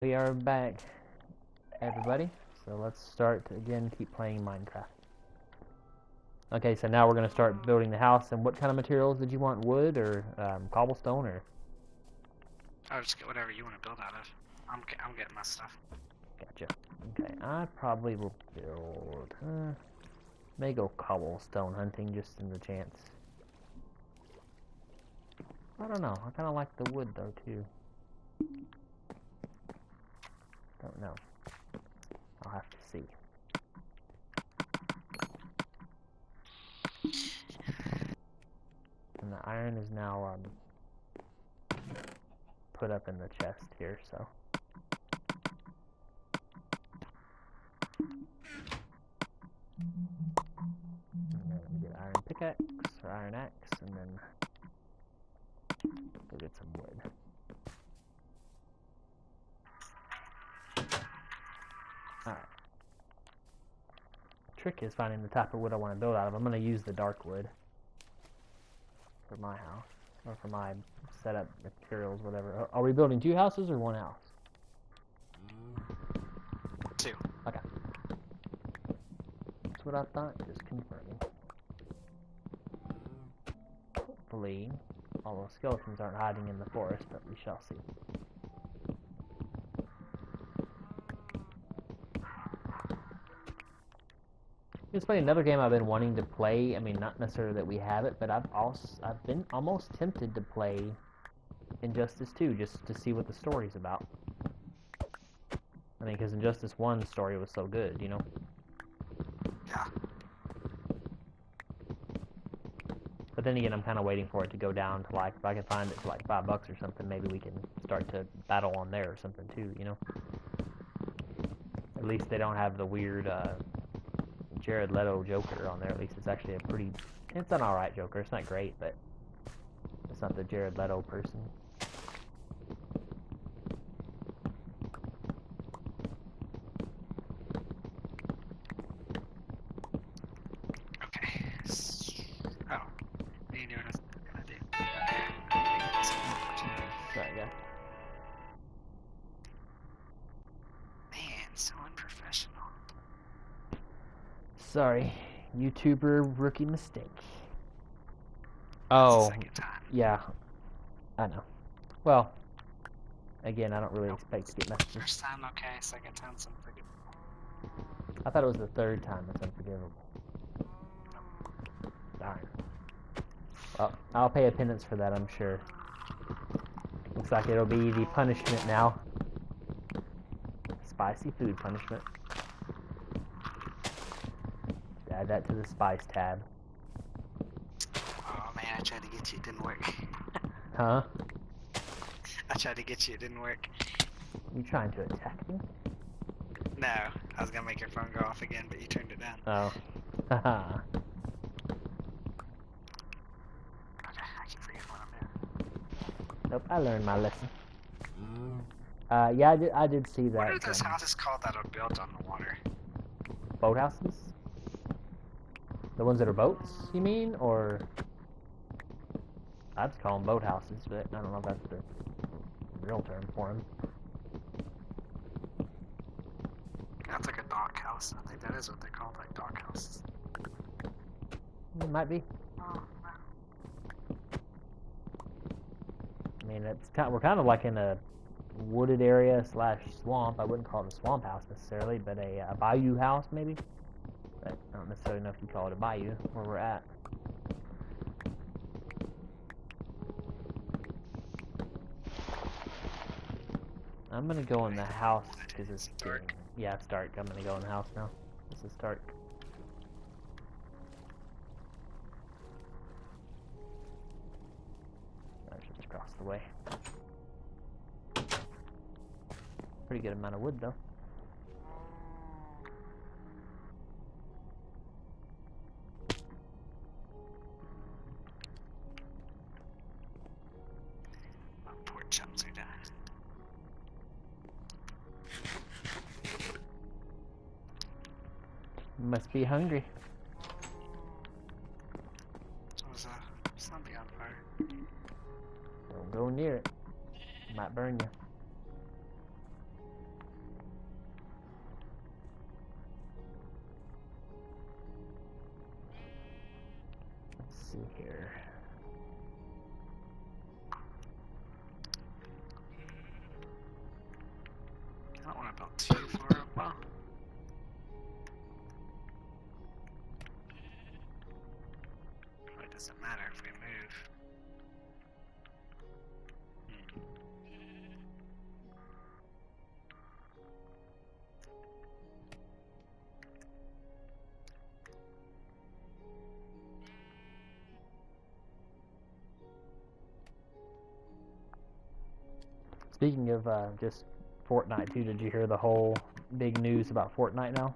We are back, everybody. So let's start again, keep playing Minecraft. Okay, so now we're going to start building the house. And what kind of materials did you want? Wood or cobblestone or? I'll just get whatever you want to build out of. I'm getting my stuff. Gotcha. Okay, I probably will build, may go cobblestone hunting just in the chance. I don't know, I kind of like the wood though too. Don't know. I'll have to see. And the iron is now put up in the chest here, so. And then we get iron pickaxe or iron axe, and then we'll get some wood. Alright. Trick is finding the type of wood I want to build out of. I'm going to use the dark wood for my house, or for my setup materials, whatever. Are we building two houses or one house? Two. Okay. That's what I thought, just confirming. Hopefully, all those skeletons aren't hiding in the forest, but we shall see. It's funny, another game I've been wanting to play. I mean, not necessarily that we have it, but I've been almost tempted to play Injustice 2 just to see what the story's about. I mean, because Injustice 1's story was so good, you know? Yeah. But then again, I'm kind of waiting for it to go down to like, if I can find it to like $5 or something, maybe we can start to battle on there or something too, you know? At least they don't have the weird Jared Leto Joker on there. At least it's actually a pretty, it's an alright Joker. It's not great, but it's not the Jared Leto person. Okay. Oh. You doing this? I do. Sorry, guys. Man, so unprofessional. Sorry. YouTuber rookie mistake. That's Oh, the second time. yeah. I know. Well, again, I don't really expect to get messages. First time, okay. Second time's unforgivable. I thought it was the third time that's unforgivable. Darn. Well, I'll pay a penance for that, I'm sure. Looks like it'll be the punishment now. Spicy food punishment. Add that to the spice tab. Oh man, I tried to get you, it didn't work. Huh? I tried to get you, it didn't work. You trying to attack me? No, I was gonna make your phone go off again, but you turned it down. Oh. Haha. Okay, I keep forgetting what I'm doing. Nope, I learned my lesson. Yeah, I did see that. What are those houses called that are built on the water? Boathouses? The ones that are boats, you mean? Or... I'd call them boathouses, but I don't know if that's the real term for them. That's like a dock house. I think that is what they're called, like dock houses. It might be. Oh, I mean, we're kind of like in a wooded area slash swamp. I wouldn't call it a swamp house necessarily, but a bayou house maybe. But I don't necessarily know if you call it a bayou where we're at. I'm gonna go in the house because it's dark. Yeah, it's dark. I'm gonna go in the house now. This is dark. That's just across the way. Pretty good amount of wood though. my poor chums are done. Must be hungry. There's a zombie on fire. Don't go near it. Might burn you. here? I don't want to build too far up. Well, it doesn't matter if we move. Speaking of just Fortnite too, did you hear the whole big news about Fortnite now?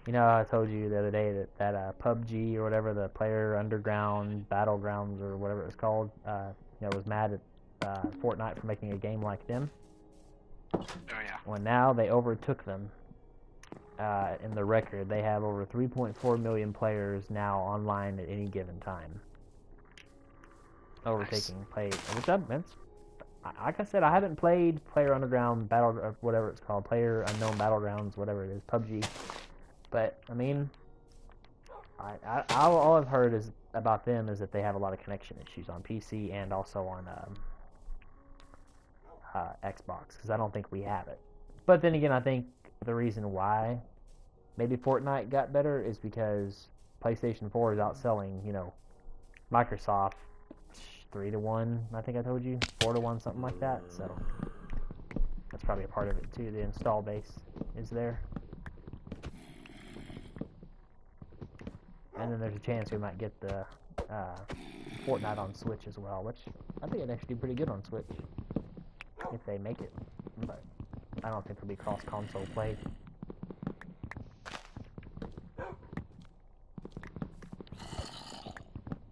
You know, I told you the other day that PUBG or whatever, the Player Underground Battlegrounds or whatever it's called, was mad at Fortnite for making a game like them. Oh yeah. Well, now they overtook them in the record. They have over 3.4 million players now online at any given time. Overtaking play, which like I said, I haven't played Player Underground Battle, or whatever it's called, Player Unknown Battlegrounds, whatever it is, PUBG. But I mean, all I've heard is about them is that they have a lot of connection issues on PC and also on Xbox, because I don't think we have it. But then again, I think the reason why maybe Fortnite got better is because PlayStation 4 is outselling, Microsoft 3-1. I think I told you 4-1, something like that. So that's probably a part of it too. The install base is there. And then there's a chance we might get the Fortnite on Switch as well, which I think it'd actually do pretty good on Switch if they make it. But I don't think it'll be cross-console play.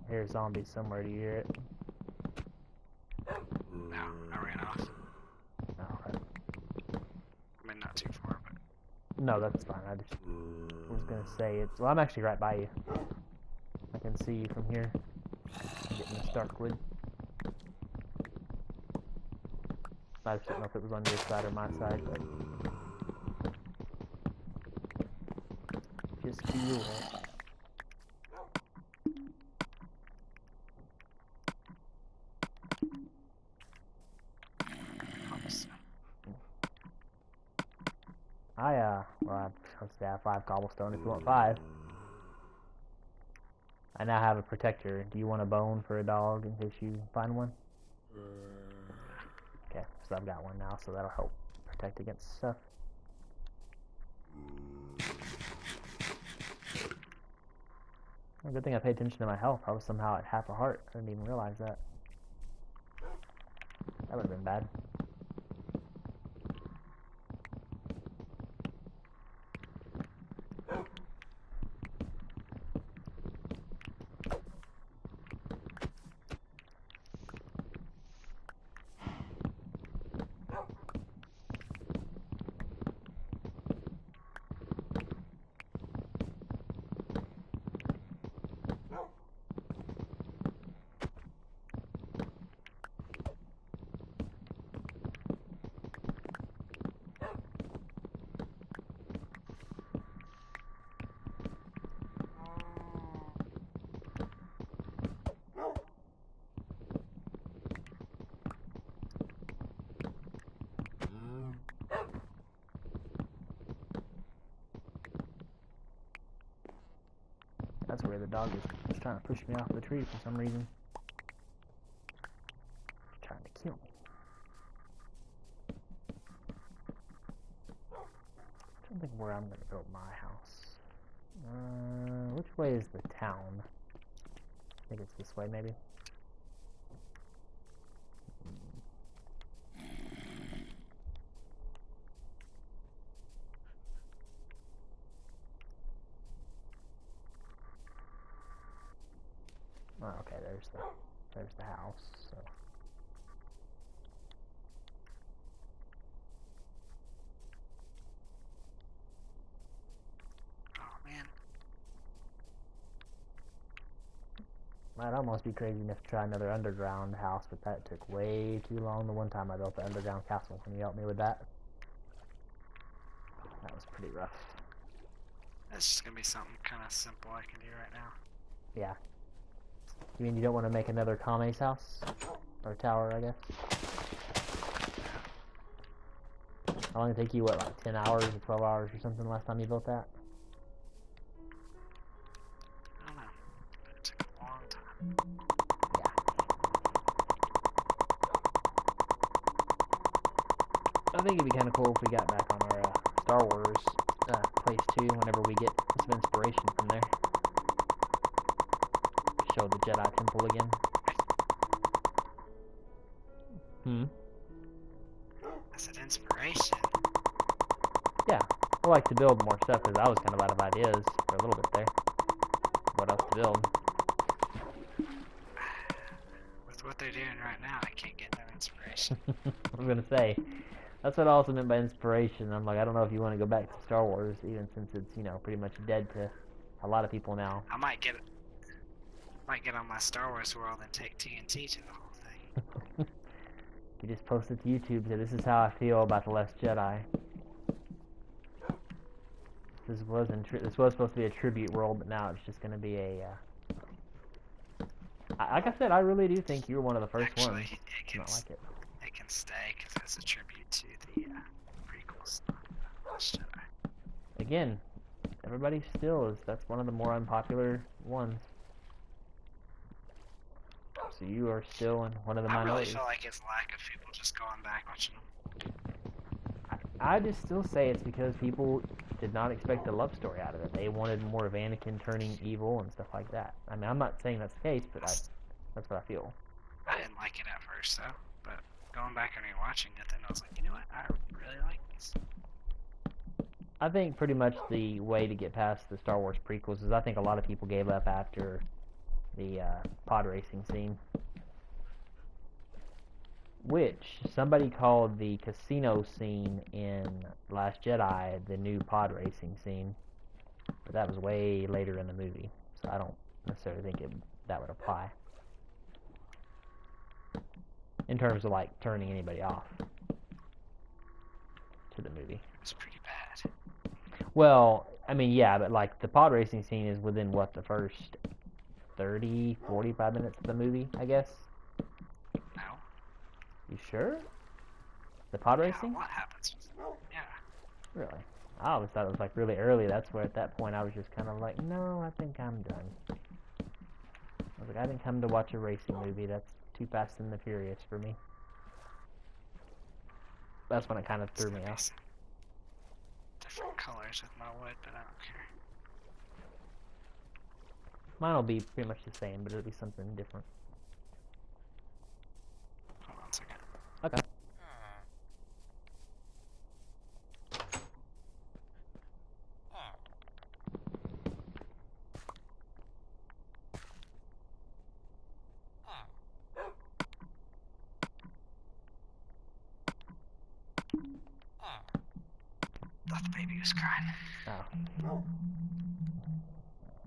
Here's zombies somewhere. Do you hear it? No, I ran off. Oh, okay. I mean, not too far, but No, that's fine. I just was gonna say it's. Well, I'm actually right by you. I can see you from here. I'm getting this dark wood. I just don't know if it was on your side or my side, but just feel it. Let's say I have 5 cobblestone if you want 5. I now have a protector. Do you want a bone for a dog in case you find one? Okay, so I've got one now, so that'll help protect against stuff. Well, good thing I paid attention to my health. I was somehow at half a heart. I didn't even realize that. That would have been bad. That's where the dog is trying to push me off the tree for some reason. Trying to kill me. I don't think where I'm going to build my house. Which way is the town? I think it's this way, maybe. Oh, okay, there's the house. So. oh man, Might almost be crazy enough to try another underground house, but that took way too long. The one time I built the underground castle, can you help me with that? That was pretty rough. that's just gonna be something kind of simple I can do right now. Yeah. You mean you don't want to make another Kame's house? Or tower, I guess? How long did it take you, what, like 10 hours or 12 hours or something last time you built that? I don't know. But it took a long time. Yeah. I think it'd be kind of cool if we got back on our Star Wars place too, whenever we get some inspiration from there. Show the Jedi Temple again. Hmm? That's an inspiration. Yeah. I like to build more stuff because I was kind of out of ideas for a little bit there. What else to build? With what they're doing right now, I can't get no inspiration. I was gonna say, that's what I also meant by inspiration. I'm like, I don't know if you want to go back to Star Wars, even since it's, you know, pretty much dead to a lot of people now. I might get on my Star Wars world and take TNT to the whole thing. You just posted to YouTube, so this is how I feel about The Last Jedi. This was supposed to be a tribute world, but now it's just gonna be a. Like I said, I really do think you were one of the first ones to not like it. It can stay because it's a tribute to the prequels. Last Jedi. Again, everybody still is. That's one of the more unpopular ones. So you are still in one of the minorities. I really feel like it's lack of people just going back watching them. I just still say it's because people did not expect a love story out of it. They wanted more of Anakin turning evil and stuff like that. I mean, I'm not saying that's the case, but that's what I feel. I didn't like it at first, though. But going back and rewatching it, then I was like, you know what? I really like this. I think pretty much the way to get past the Star Wars prequels is I think a lot of people gave up after the pod racing scene. Which somebody called the casino scene in Last Jedi the new pod racing scene, but that was way later in the movie, so I don't necessarily think that would apply in terms of like turning anybody off to the movie. It was pretty bad. Well, I mean, yeah, but like the pod racing scene is within what, the first 30, 45 minutes of the movie, I guess. No. You sure? The pod racing? What happens? Yeah. Really? I always thought it was like really early. That's where at that point I was just kind of like, no, I think I'm done. I was like, I didn't come to watch a racing movie. That's too Fast and the Furious for me. That's when it kind of threw me off. Different colors with my wood, but I don't care. Mine will be pretty much the same, but it'll be something different. Hold on a second. Okay. Thought the baby was crying. Oh.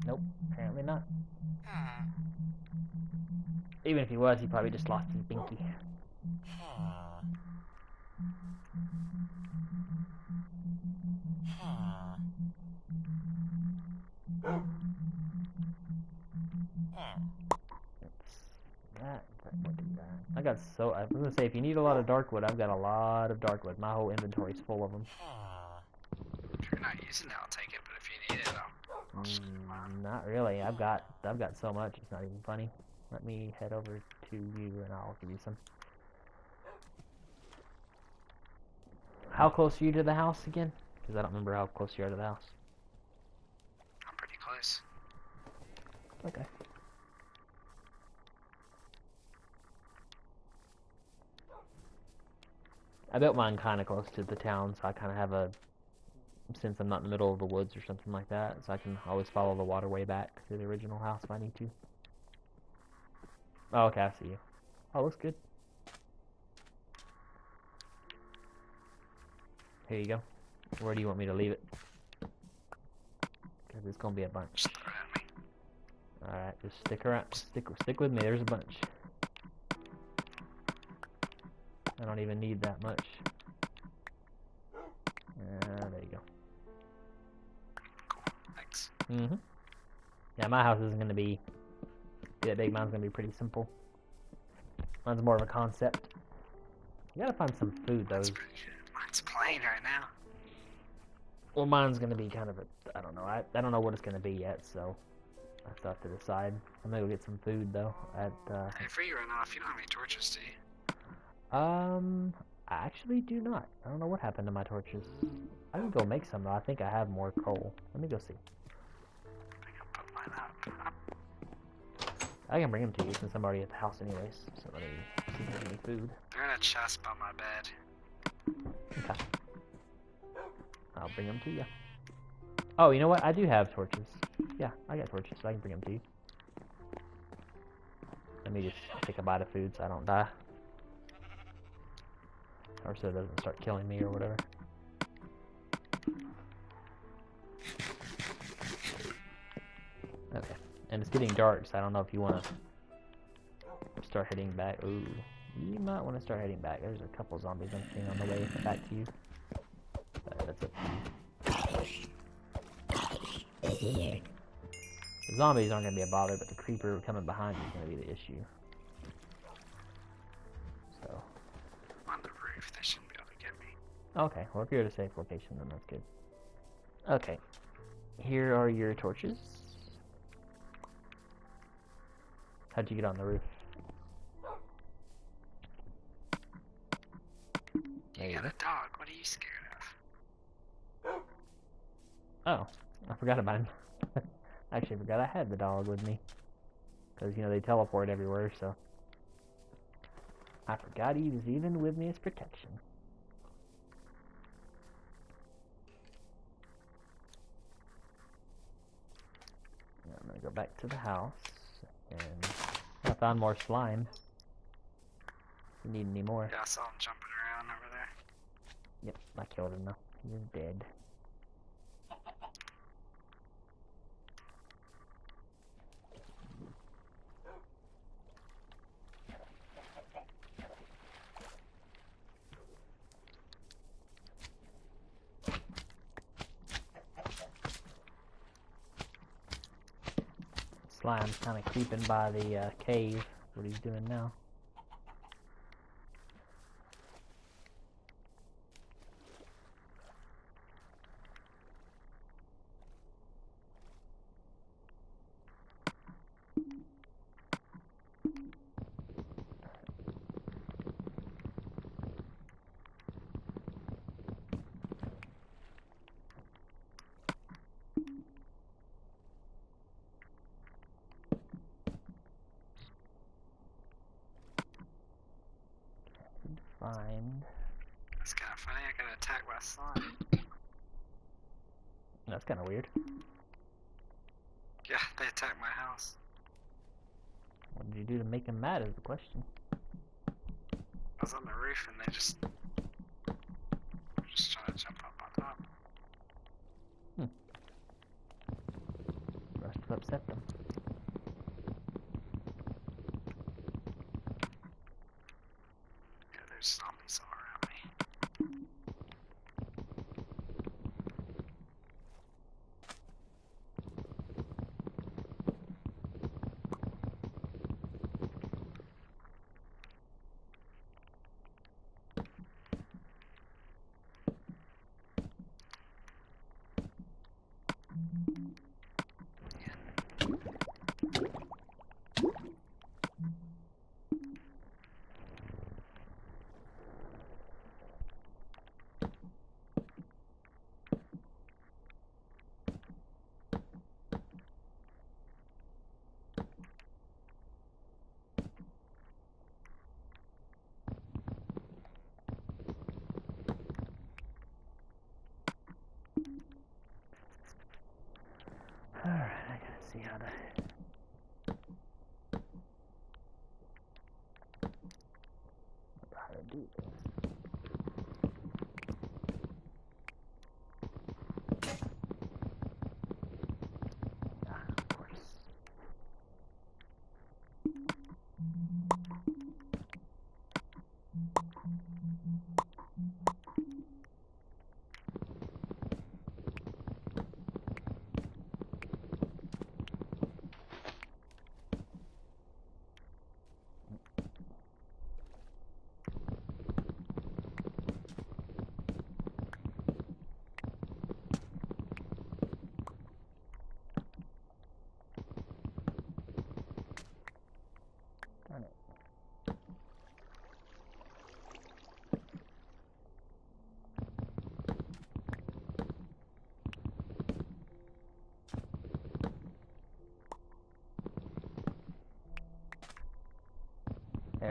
Nope, apparently not. Even if he was, he probably just lost his binky. I was gonna say, if you need a lot of dark wood, I've got a lot of dark wood. My whole inventory's full of them. If you're not using it, I'll take it, but if you need it, I'll just come on. Not really. I've got so much, it's not even funny. Let me head over to you and I'll give you some. How close are you to the house again? Because I don't remember how close you are to the house. I'm pretty close. Okay. I built mine kind of close to the town, so I kind of have a, since I'm not in the middle of the woods or something like that, so I can always follow the waterway back to the original house if I need to. Oh, okay, I see you. Oh, looks good. Here you go. Where do you want me to leave it? Because it's gonna be a bunch. Just throw it at me. Alright, just stick around. Stick with me, there's a bunch. I don't even need that much. There you go. Cool. Thanks. Yeah, my house isn't gonna be Yeah, I think mine's gonna be pretty simple. Mine's more of a concept. You gotta find some food though. That's pretty good. Mine's plain right now. Well, mine's gonna be kind of a, I don't know. I don't know what it's gonna be yet, so I still have to decide. I'm gonna go get some food though. Hey, before you run off, you don't have any torches, do you? I actually do not. I don't know what happened to my torches. I can go make some though. I think I have more coal. Let me go see. I think I'll put mine up. I can bring them to you since I'm already at the house anyways. So let me see if there's any food. They're in a chest by my bed. Okay. I'll bring them to you. Oh, you know what? I do have torches. Yeah, I got torches, so I can bring them to you. Let me just take a bite of food so I don't die. Or so it doesn't start killing me or whatever. Okay. And it's getting dark, so I don't know if you want to start heading back. Ooh. You might want to start heading back. There's a couple zombies I'm seeing on the way back to you. That's up to you. The zombies aren't going to be a bother, but the creeper coming behind you is going to be the issue. So. On the roof, they shouldn't be able to get me. Okay, well if you're at a safe location, then that's good. Okay. Here are your torches. How'd you get on the roof? You got a dog. What are you scared of? Oh, I forgot about him. I actually forgot I had the dog with me. Because, you know, they teleport everywhere, so. I forgot he was even with me as protection. Now I'm going to go back to the house. And I found more slime. If you need any more. Yeah, I saw him jumping around over there. Yep, I killed him though. He's dead. Slime's kind of creeping by the cave. What he's doing now. Find. That's kind of funny. I got attacked by slime. That's kind of weird. Yeah, they attacked my house. What did you do to make him mad is the question. I was on the roof and they just trying to jump up on top. Must have upset them. Yeah, there's zombies all around me.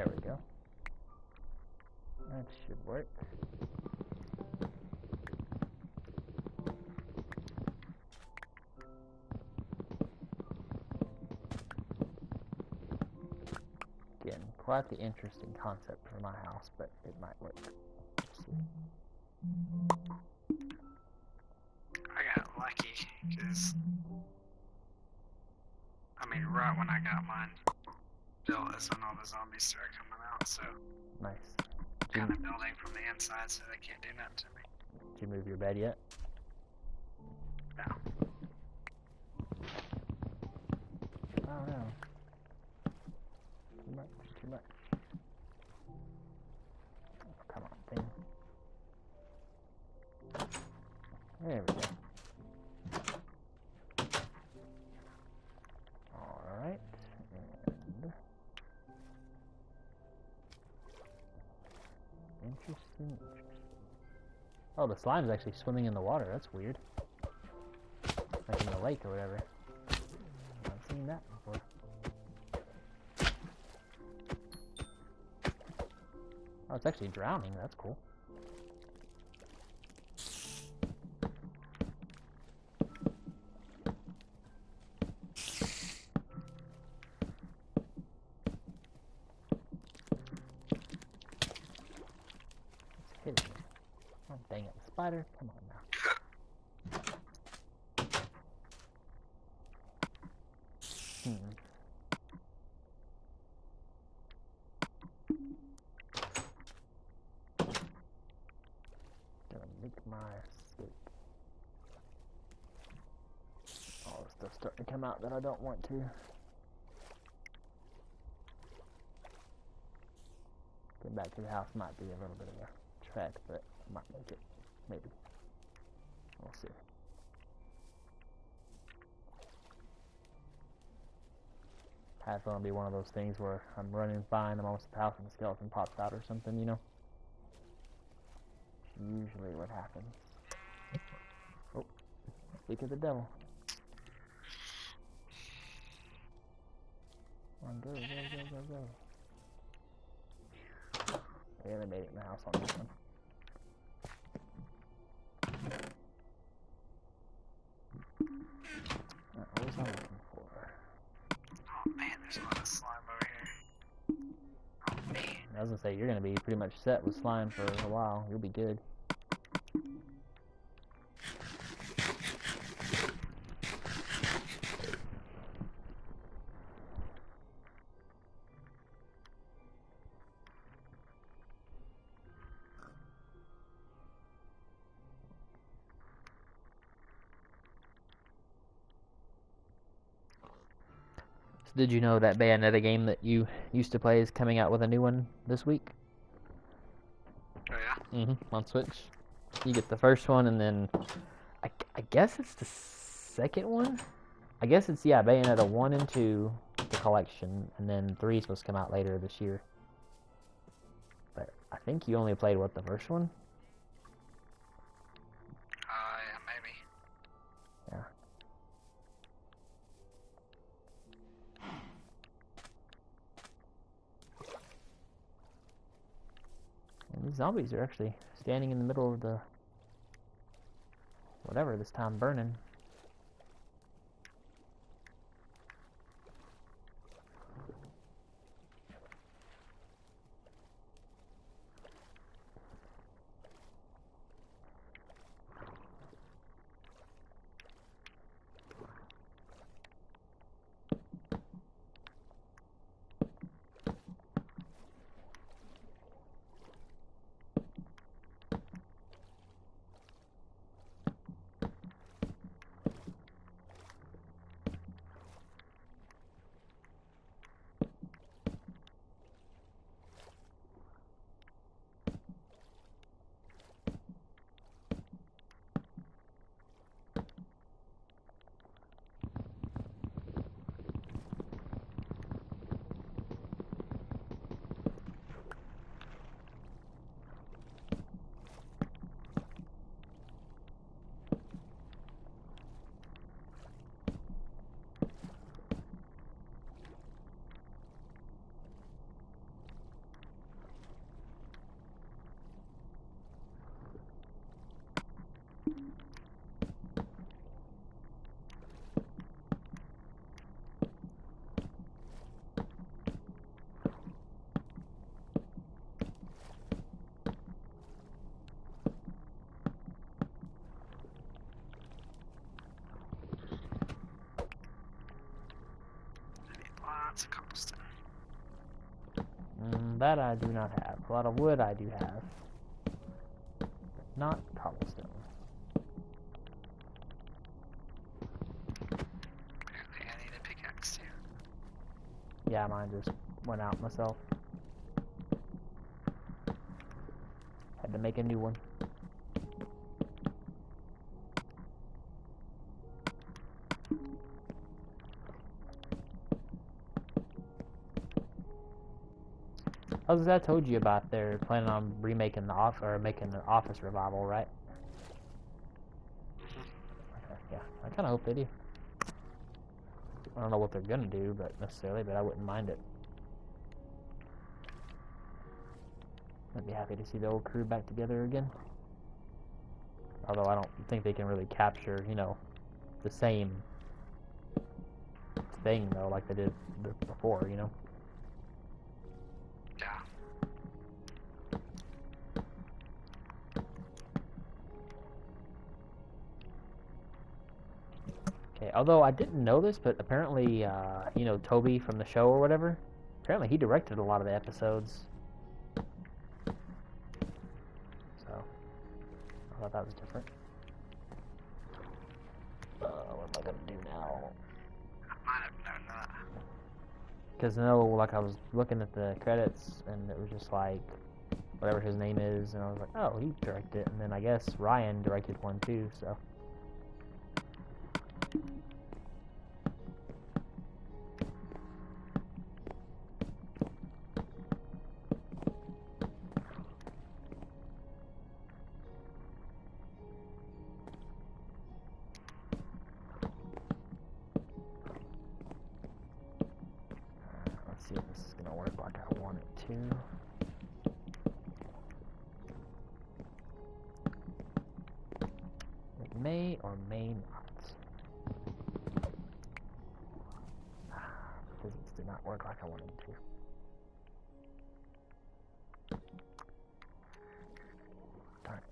There we go. That should work. Again, quite the interesting concept for my house, but it might work. Let's see. I got lucky because, I mean, right when I got mine, built is when all the zombies started coming out, so Nice. kind of building from the inside so they can't do nothing to me. Did you move your bed yet? No. Oh no. Too much, too much. Oh, come on, thing. There we go. Alright. And interesting. Oh, the slime's actually swimming in the water. That's weird. Like in the lake or whatever. I've seen that before. Oh, it's actually drowning. That's cool. It's hitting me. Oh, dang it. Spider, come on now. Gonna make my escape. All the stuff's starting to come out that I don't want to. Getting back to the house might be a little bit of a trek, but I might make it. Maybe. We'll see. I have to be one of those things where I'm running fine, I'm almost at the house and the skeleton pops out or something, you know? Usually what happens. Oh, speak of the devil. Come on, go, go, go, go, go. Yeah, they made it in the house on this one. What was I looking for? Oh man, there's a lot of slime over here. Oh man. I was gonna say, you're gonna be pretty much set with slime for a while. You'll be good. So did you know that Bayonetta game that you used to play is coming out with a new one this week? Oh yeah? On Switch. You get the first one, and then I guess it's the second one? I guess it's, yeah, Bayonetta 1 and 2, the collection, and then 3 is supposed to come out later this year. But I think you only played, what, the first one? Yeah, maybe. Yeah. And these zombies are actually standing in the middle of the whatever this time burning. that I do not have. A lot of wood I do have. But not cobblestone. Apparently I need a pickaxe too. Yeah, mine just went out myself. Had to make a new one. As I told you about, they're planning on remaking making the Office revival, right? Okay, yeah, I kind of hope they do. I don't know what they're gonna do, but I wouldn't mind it. I'd be happy to see the old crew back together again. Although I don't think they can really capture, you know, the same thing though, like they did before, you know. Yeah. Okay, although I didn't know this, but apparently, you know, Toby from the show or whatever, apparently he directed a lot of the episodes. So, I thought that was different. What am I gonna do now? I might have known that. Because no, like I was looking at the credits and it was just like whatever his name is, and I was like, oh, he directed it, and then I guess Ryan directed one too. So. Let's see if this is gonna work like I want it to. It may or may not. Physics did not work like I wanted it to. Darn it.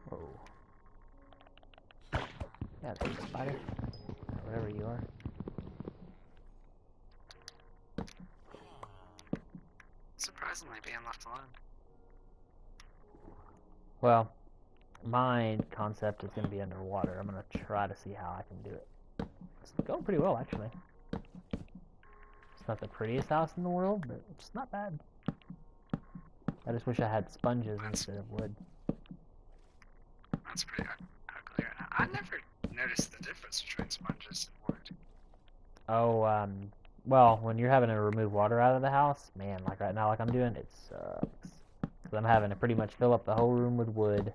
Whoa. Yeah, there's a spider. Or whatever you are. Surprisingly being left alone. Well, my concept is going to be underwater. I'm going to try to see how I can do it. It's going pretty well, actually. It's not the prettiest house in the world, but it's not bad. I just wish I had sponges instead of wood. That's pretty ugly right now. I never noticed the difference between sponges and wood. Oh, well, when you're having to remove water out of the house, man, like right now, like I'm doing, it sucks. Because I'm having to pretty much fill up the whole room with wood.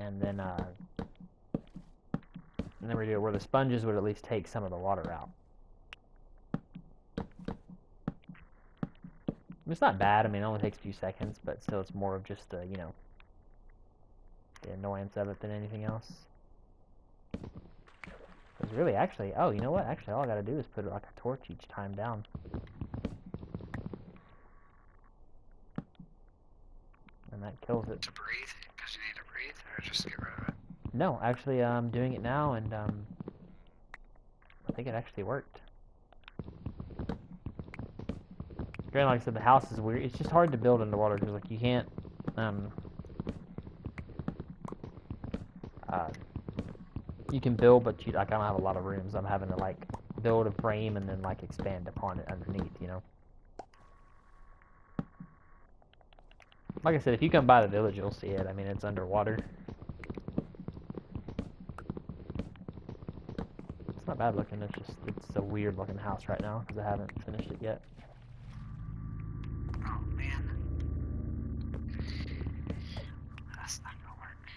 And then we do it where the sponges would at least take some of the water out. It's not bad, I mean, it only takes a few seconds, but still it's more of just, you know, the annoyance of it than anything else. Because really, actually, oh, you know what? Actually, all I gotta do is put like a torch each time down. And that kills it. To breathe? Because you need to breathe? Or just get rid of it? No, actually, I'm doing it now, and I think it actually worked. Granted, like I said, the house is weird. It's just hard to build underwater because, like, you can't, you can build, but I don't have a lot of rooms. I'm having to, like, build a frame and then, like, expand upon it underneath, you know? Like I said, if you come by the village, you'll see it. I mean, it's underwater. It's not bad looking. It's a weird looking house right now because I haven't finished it yet. Oh, man. That's not gonna work.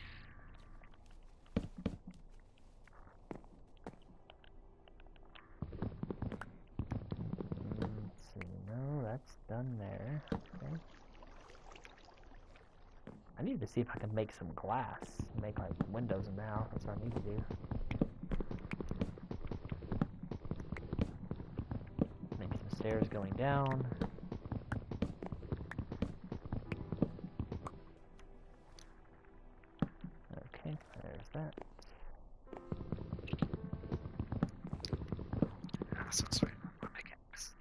Let's see. No, that's done there. Okay. I need to see if I can make some glass. Make, like, windows in the house. That's what I need to do. stairs going down. Okay, there's that. So it's waiting on my pickaxe.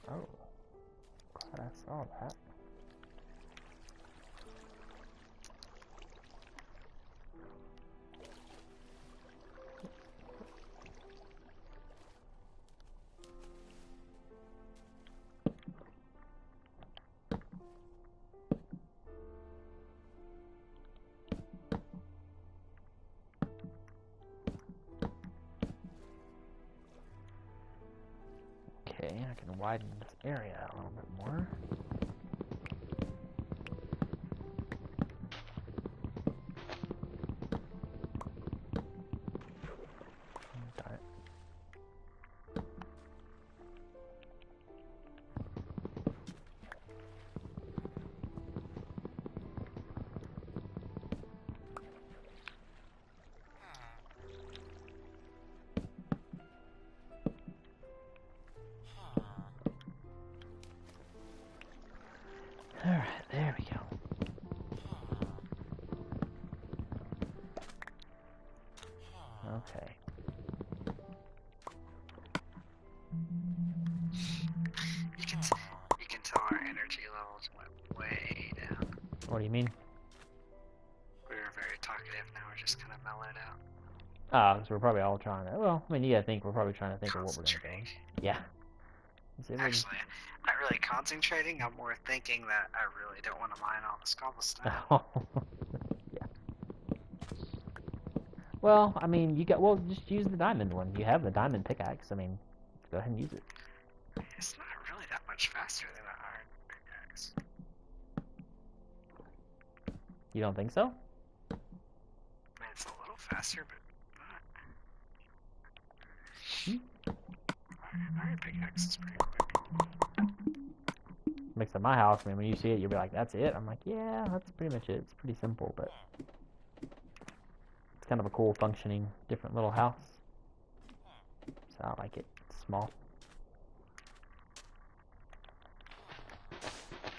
Oh, glad I saw that. Okay, I can widen this area a little bit more. Darn it. Alright, there we go. Okay. You can tell our energy levels went way down. What do you mean? We were very talkative, now we're just kind of mellowed out. So we're probably all trying to, well, I mean, you gotta think, we're probably trying to think of what we're gonna Concentrating. do. Yeah. Actually, not really concentrating, I'm more thinking that I really don't want to mine all this cobblestone. Yeah. Well, I mean, well, just use the diamond one. You have the diamond pickaxe. I mean, go ahead and use it. It's not really that much faster than an iron pickaxe. You don't think so? I mean, it's a little faster, but not. Iron pickaxe is pretty quick. Makes up my house. I mean, when you see it, you'll be like, "That's it." I'm like, "Yeah, that's pretty much it. It's pretty simple, but it's kind of a cool, functioning, different little house." So I like it. It's small.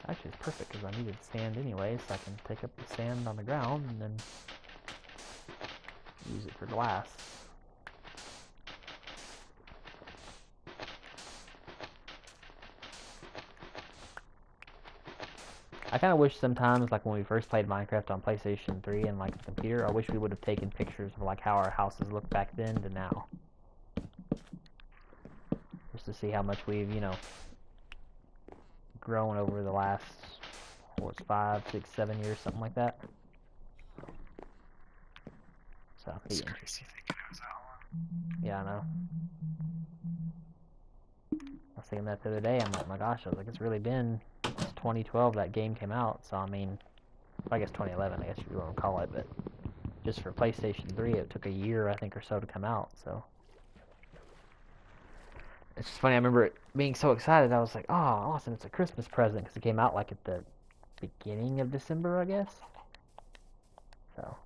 Actually, it's perfect because I needed sand anyway, so I can take up the sand on the ground and then use it for glass. I kind of wish sometimes, like when we first played Minecraft on PlayStation 3 and like the computer, I wish we would have taken pictures of like how our houses look back then to now. Just to see how much we've, grown over the last, 5, 6, 7 years, something like that. So, It's crazy thinking it was that long. Yeah, I know. I was thinking that the other day. I'm like, my gosh, I was like, it's really been since 2012 that game came out. So, I mean, I guess 2011, I guess you want to call it, but just for PlayStation 3, it took a year, I think, or so to come out. So, it's just funny. I remember it being so excited. I was like, oh, awesome, it's a Christmas present because it came out like at the beginning of December, I guess. So,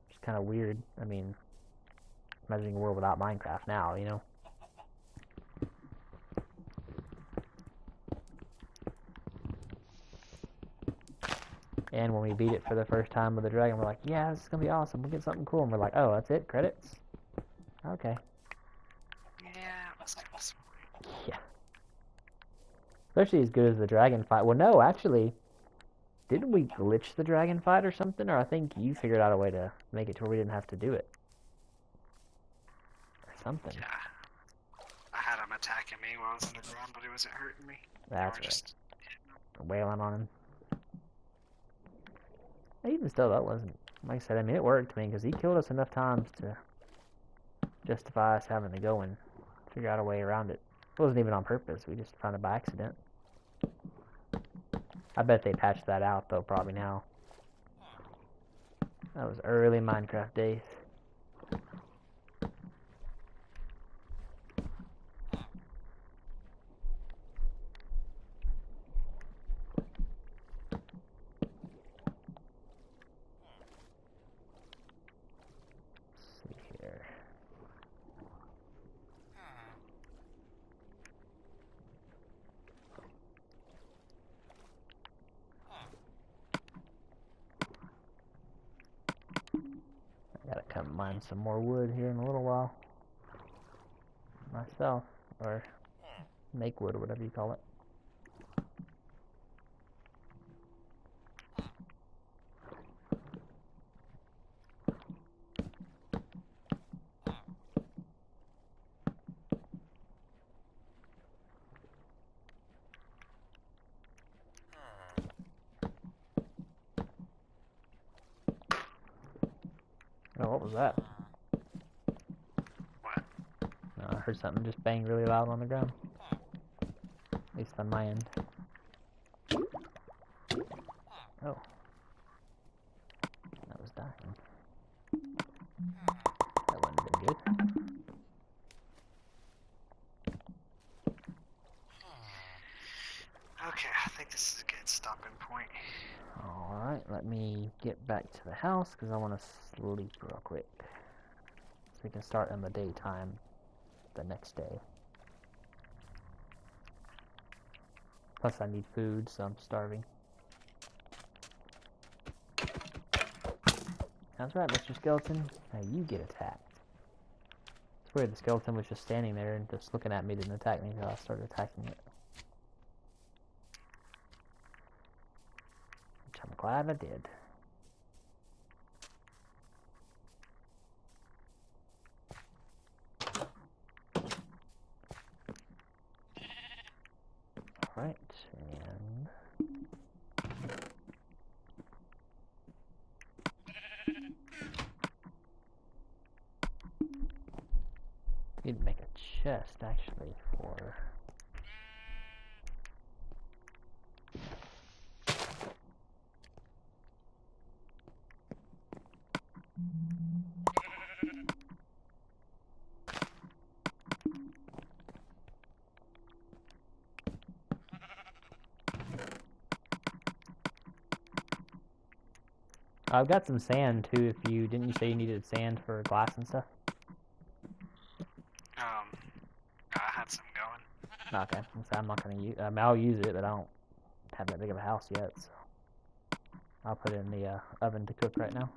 it's kind of weird. I mean, imagining a world without Minecraft now, And when we beat it for the first time with the dragon, we're like, yeah, this is going to be awesome. We'll get something cool. And we're like, oh, that's it? Credits? Okay. Yeah, it was kind of smart. Yeah. Especially as good as the dragon fight. Well, no, actually, didn't we glitch the dragon fight or something? Or I think you figured out a way to make it to where we didn't have to do it. Or something. Yeah. I had him attacking me while I was on the ground, but he wasn't hurting me. That's right. Just wailing on him. Even still, that wasn't, like I said, I mean, it worked, because he killed us enough times to justify us having to go and figure out a way around it. It wasn't even on purpose. We just found it by accident. I bet they patched that out, though, probably now. That was early Minecraft days. come mine some more wood here in a little while. Myself, or make wood, or whatever you call it. Oh, what was that? What? No, I heard something just bang really loud on the ground. At least on my end. Oh. That was dying. That wouldn't have been good. Okay, I think this is a good stopping point. Alright, let me get back to the house because I want to sleep real quick. So we can start in the daytime the next day. Plus I need food, so I'm starving. That's right, Mr. Skeleton. Now you get attacked. It's weird, the skeleton was just standing there and just looking at me, didn't attack me until I started attacking it. Which I'm glad I did. Alright, and... need to make a chest, actually, for... I've got some sand too. If you didn't, you say you needed sand for glass and stuff. I had some going. Okay, so I'm not gonna use. I'll use it, but I don't have that big of a house yet, so I'll put it in the oven to cook right now.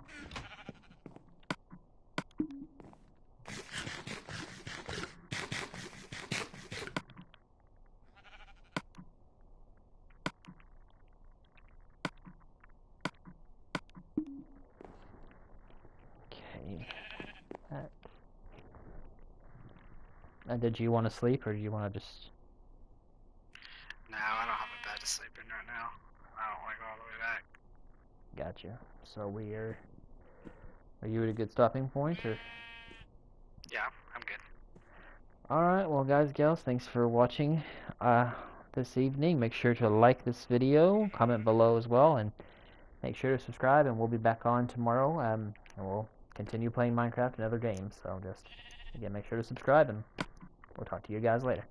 Okay. Did you want to sleep, or do you want to just... No, I don't have a bed to sleep in right now. I don't want to go all the way back. Gotcha. So are you at a good stopping point, or? Yeah, I'm good. Alright, well guys, gals, thanks for watching this evening. Make sure to like this video, comment below as well, and make sure to subscribe, and we'll be back on tomorrow, and we'll continue playing Minecraft and other games. So just, again, make sure to subscribe, and we'll talk to you guys later.